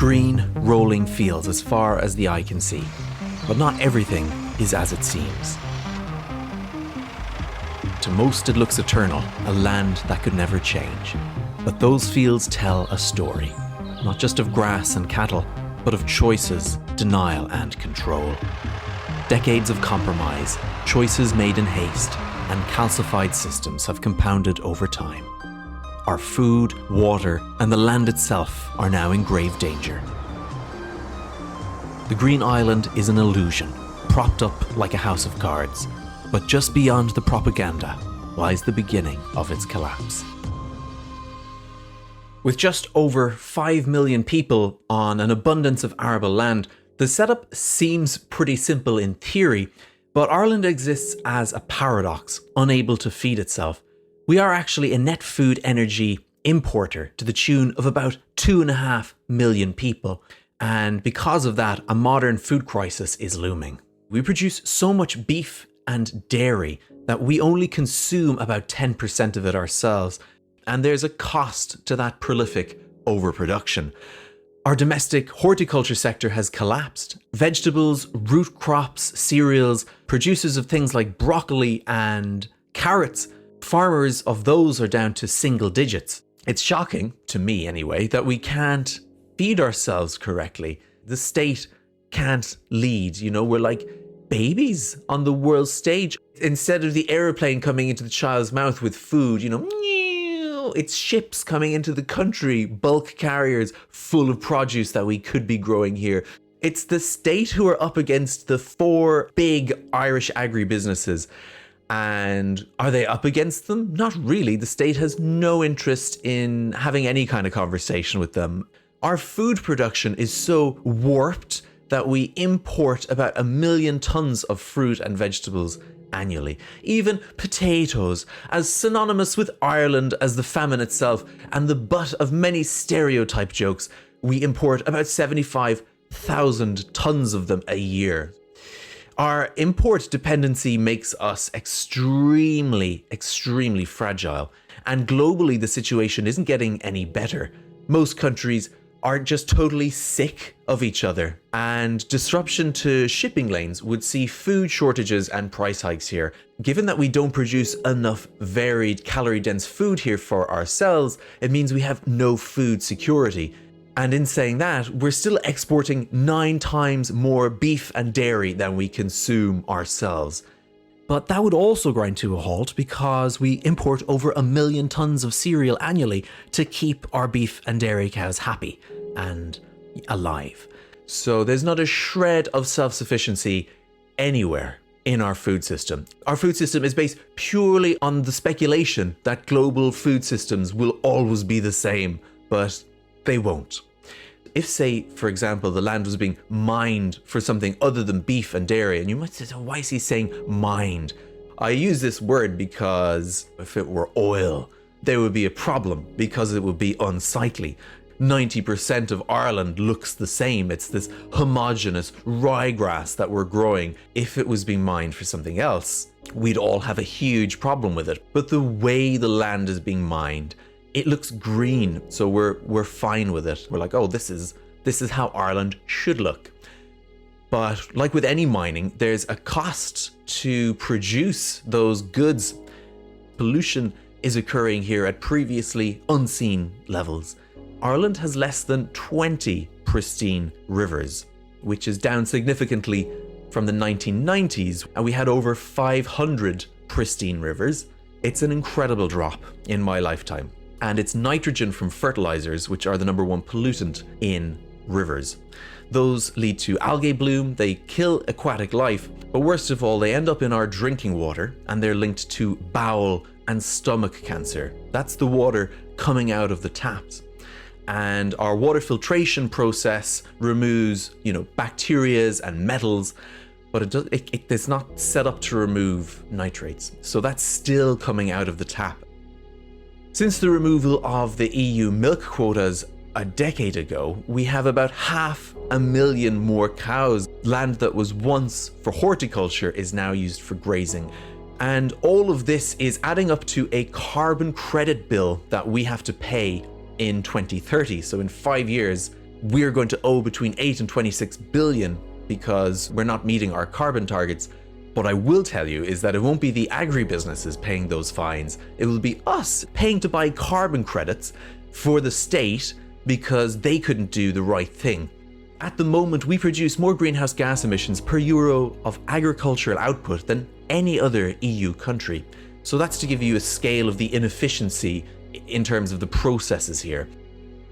Green, rolling fields as far as the eye can see. But not everything is as it seems. To most it looks eternal, a land that could never change. But those fields tell a story, not just of grass and cattle, but of choices, denial and control. Decades of compromise, choices made in haste, and calcified systems have compounded over time. Our food, water, and the land itself are now in grave danger. The Green Island is an illusion, propped up like a house of cards. But just beyond the propaganda lies the beginning of its collapse. With just over 5 million people on an abundance of arable land, the setup seems pretty simple in theory, but Ireland exists as a paradox, unable to feed itself. We are actually a net food energy importer to the tune of about 2.5 million people, and because of that, a modern food crisis is looming. We produce so much beef and dairy that we only consume about 10% of it ourselves, and there's a cost to that prolific overproduction. Our domestic horticulture sector has collapsed. Vegetables, root crops, cereals, producers of things like broccoli and carrots, farmers of those are down to single digits. It's shocking, to me anyway, that we can't feed ourselves correctly. The state can't lead, we're like babies on the world stage. Instead of the aeroplane coming into the child's mouth with food, it's ships coming into the country, bulk carriers full of produce that we could be growing here. It's the state who are up against the 4 big Irish agribusinesses. And are they up against them? Not really. The state has no interest in having any kind of conversation with them. Our food production is so warped that we import about 1 million tons of fruit and vegetables annually. Even potatoes, as synonymous with Ireland as the famine itself and the butt of many stereotype jokes, we import about 75,000 tons of them a year. Our import dependency makes us extremely, extremely fragile, and globally the situation isn't getting any better. Most countries are just totally sick of each other, and disruption to shipping lanes would see food shortages and price hikes here. Given that we don't produce enough varied calorie-dense food here for ourselves, it means we have no food security. And in saying that, we're still exporting 9 times more beef and dairy than we consume ourselves. But that would also grind to a halt because we import over 1 million tons of cereal annually to keep our beef and dairy cows happy and alive. So there's not a shred of self-sufficiency anywhere in our food system. Our food system is based purely on the speculation that global food systems will always be the same, but they won't. If, say, for example, the land was being mined for something other than beef and dairy, and you might say, why is he saying mined? I use this word because if it were oil, there would be a problem because it would be unsightly. 90% of Ireland looks the same. It's this homogeneous ryegrass that we're growing. If it was being mined for something else, we'd all have a huge problem with it. But the way the land is being mined, it looks green, so we're fine with it. We're like, oh, this is how Ireland should look. But like with any mining, there's a cost to produce those goods. Pollution is occurring here at previously unseen levels. Ireland has less than 20 pristine rivers, which is down significantly from the 1990s, and we had over 500 pristine rivers. It's an incredible drop in my lifetime. And it's nitrogen from fertilizers, which are the #1 pollutant in rivers. Those lead to algae bloom, they kill aquatic life, but worst of all, they end up in our drinking water, and they're linked to bowel and stomach cancer. That's the water coming out of the taps. And our water filtration process removes, bacteria and metals, but it's not set up to remove nitrates. So that's still coming out of the tap. Since the removal of the EU milk quotas a decade ago, we have about 500,000 more cows. Land that was once for horticulture is now used for grazing. And all of this is adding up to a carbon credit bill that we have to pay in 2030. So in 5 years, we're going to owe between 8 and 26 billion because we're not meeting our carbon targets. What I will tell you is that it won't be the agribusinesses paying those fines. It will be us paying to buy carbon credits for the state because they couldn't do the right thing. At the moment, we produce more greenhouse gas emissions per euro of agricultural output than any other EU country. So that's to give you a scale of the inefficiency in terms of the processes here.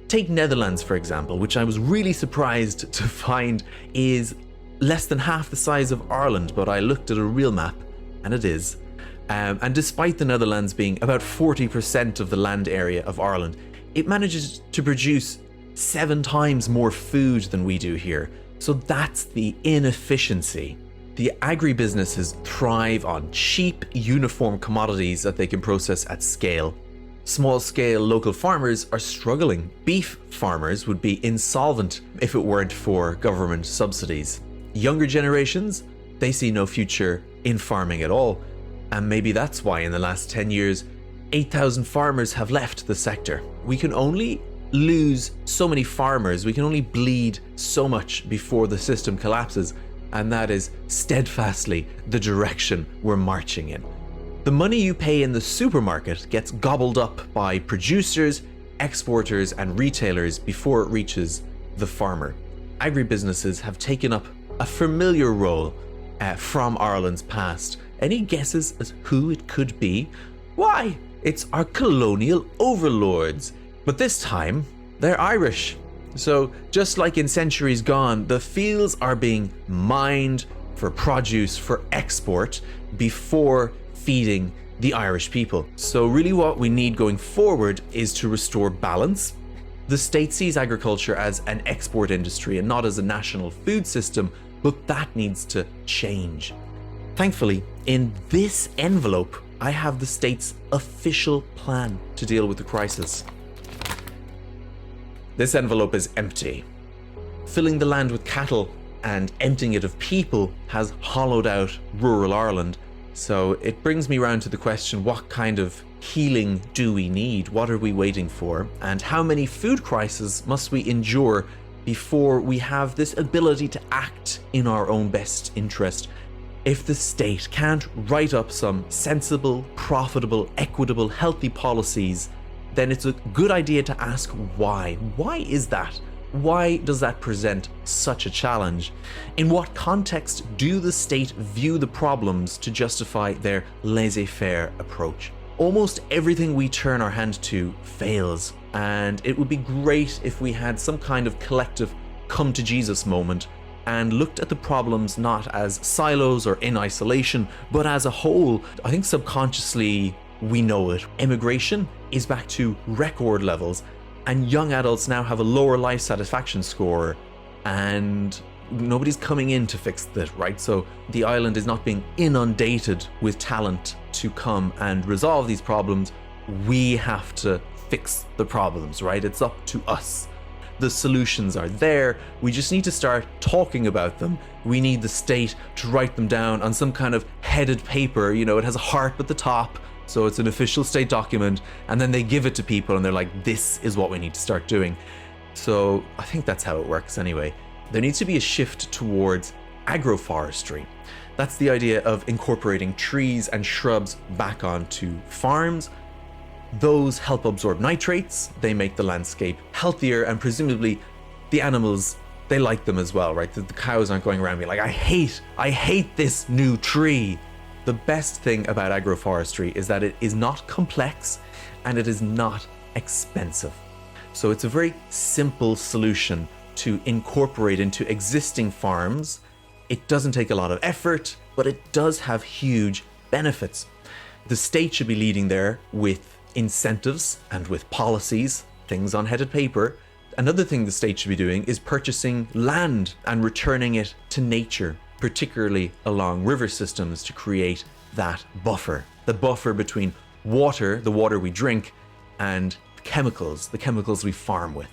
Take Netherlands, for example, which I was really surprised to find is less than half the size of Ireland, but I looked at a real map, and it is. And despite the Netherlands being about 40% of the land area of Ireland, it manages to produce 7 times more food than we do here. So that's the inefficiency. The agribusinesses thrive on cheap, uniform commodities that they can process at scale. Small-scale local farmers are struggling. Beef farmers would be insolvent if it weren't for government subsidies. Younger generations, they see no future in farming at all. And maybe that's why in the last 10 years, 8,000 farmers have left the sector. We can only lose so many farmers, we can only bleed so much before the system collapses, and that is steadfastly the direction we're marching in. The money you pay in the supermarket gets gobbled up by producers, exporters, and retailers before it reaches the farmer. Agribusinesses have taken up a familiar role from Ireland's past. Any guesses as who it could be? Why? It's our colonial overlords. But this time, they're Irish. So just like in centuries gone, the fields are being mined for produce for export before feeding the Irish people. So really what we need going forward is to restore balance. The state sees agriculture as an export industry and not as a national food system, but that needs to change. Thankfully, in this envelope, I have the state's official plan to deal with the crisis. This envelope is empty. Filling the land with cattle and emptying it of people has hollowed out rural Ireland. So it brings me round to the question, what kind of healing do we need? What are we waiting for? And how many food crises must we endure before we have this ability to act in our own best interest? If the state can't write up some sensible, profitable, equitable, healthy policies, then it's a good idea to ask why. Why is that? Why does that present such a challenge? In what context do the state view the problems to justify their laissez-faire approach? Almost everything we turn our hand to fails, and it would be great if we had some kind of collective come to Jesus moment and looked at the problems not as silos or in isolation, but as a whole. I think subconsciously we know it. Immigration is back to record levels, and young adults now have a lower life satisfaction score, and nobody's coming in to fix that, right? So the island is not being inundated with talent to come and resolve these problems. We have to fix the problems, right? It's up to us. The solutions are there. We just need to start talking about them. We need the state to write them down on some kind of headed paper. You know, it has a heart at the top, so it's an official state document, and then they give it to people and they're like, this is what we need to start doing. So I think that's how it works anyway. There needs to be a shift towards agroforestry. That's the idea of incorporating trees and shrubs back onto farms. Those help absorb nitrates, they make the landscape healthier, and presumably the animals, they like them as well, right? The cows aren't going around being like, I hate this new tree. The best thing about agroforestry is that it is not complex and it is not expensive. So it's a very simple solution to incorporate into existing farms. It doesn't take a lot of effort, but it does have huge benefits. The state should be leading there with incentives and with policies, things on headed paper. Another thing the state should be doing is purchasing land and returning it to nature, particularly along river systems, to create that buffer. The buffer between water, the water we drink, and the chemicals we farm with.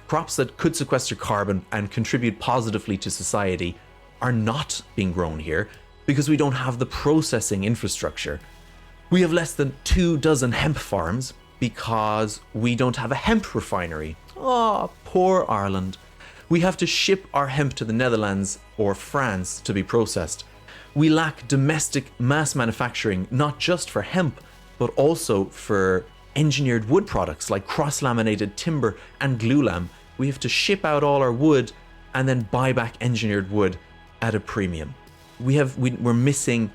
Crops that could sequester carbon and contribute positively to society are not being grown here because we don't have the processing infrastructure. We have less than 24 hemp farms because we don't have a hemp refinery. Oh, poor Ireland. We have to ship our hemp to the Netherlands or France to be processed. We lack domestic mass manufacturing, not just for hemp, but also for engineered wood products like cross-laminated timber and glulam. We have to ship out all our wood and then buy back engineered wood at a premium. We're missing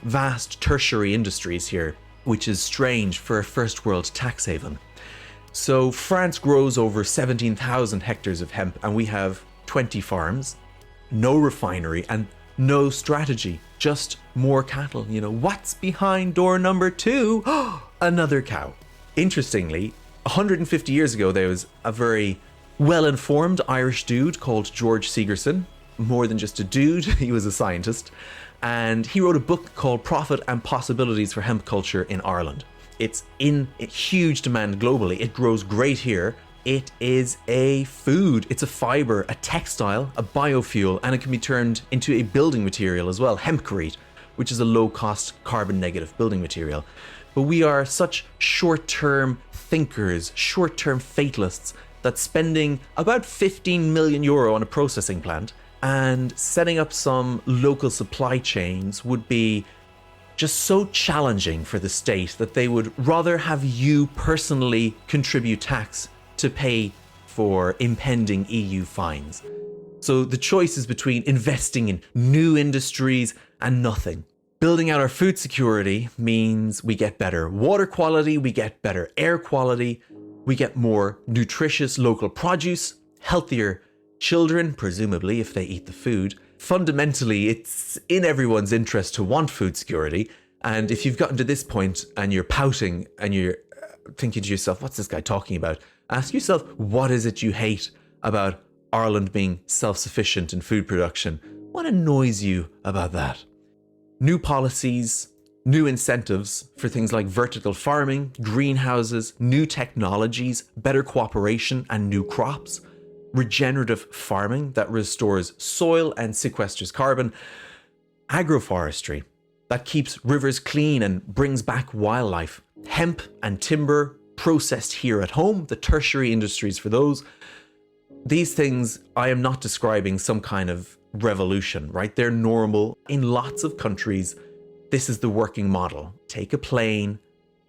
vast tertiary industries here, which is strange for a first world tax haven. So France grows over 17,000 hectares of hemp, and we have 20 farms, no refinery, and no strategy, just more cattle. What's behind door number 2? Another cow. Interestingly, 150 years ago, there was a very well-informed Irish dude called George Segerson. More than just a dude, he was a scientist. And he wrote a book called Profit and Possibilities for Hemp Culture in Ireland. It's in huge demand globally. It grows great here. It is a food, it's a fiber, a textile, a biofuel, and it can be turned into a building material as well, hempcrete, which is a low-cost carbon-negative building material. But we are such short-term thinkers, short-term fatalists, that spending about 15 million euro on a processing plant and setting up some local supply chains would be just so challenging for the state that they would rather have you personally contribute tax to pay for impending EU fines. So the choice is between investing in new industries and nothing. Building out our food security means we get better water quality, we get better air quality, we get more nutritious local produce, healthier children, presumably if they eat the food. Fundamentally, it's in everyone's interest to want food security. And if you've gotten to this point and you're pouting and you're thinking to yourself, what's this guy talking about? Ask yourself, what is it you hate about Ireland being self-sufficient in food production? What annoys you about that? New policies, new incentives for things like vertical farming, greenhouses, new technologies, better cooperation and new crops, regenerative farming that restores soil and sequesters carbon, agroforestry that keeps rivers clean and brings back wildlife, hemp and timber processed here at home, the tertiary industries for those. These things, I am not describing some kind of revolution, right? They're normal in lots of countries. This is the working model. Take a plane,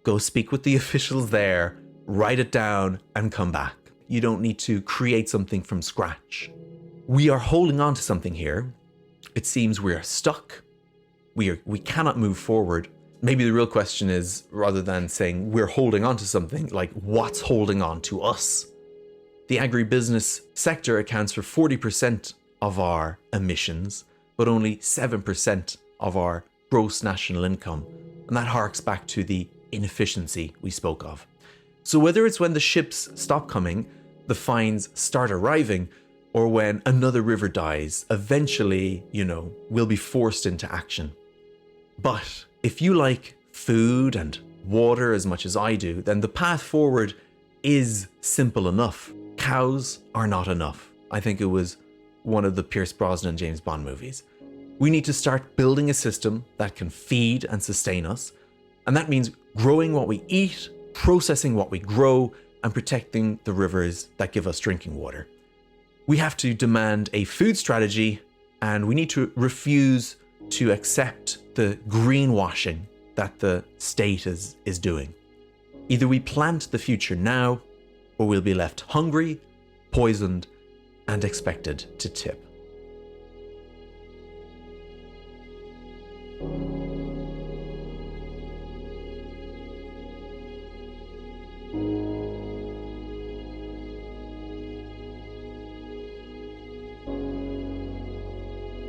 go speak with the officials there, write it down and come back. You don't need to create something from scratch. We are holding on to something here. It seems we are stuck. We cannot move forward. Maybe the real question is, rather than saying we're holding on to something, like what's holding on to us? The agribusiness sector accounts for 40% of our emissions, but only 7% of our gross national income. And that harks back to the inefficiency we spoke of. So whether it's when the ships stop coming, the fines start arriving, or when another river dies, eventually, we'll be forced into action. But if you like food and water as much as I do, then the path forward is simple enough. Cows are not enough. I think it was one of the Pierce Brosnan James Bond movies. We need to start building a system that can feed and sustain us. And that means growing what we eat, processing what we grow, and protecting the rivers that give us drinking water. We have to demand a food strategy, and we need to refuse to accept the greenwashing that the state is doing. Either we plant the future now, or we'll be left hungry, poisoned, and expected to tip.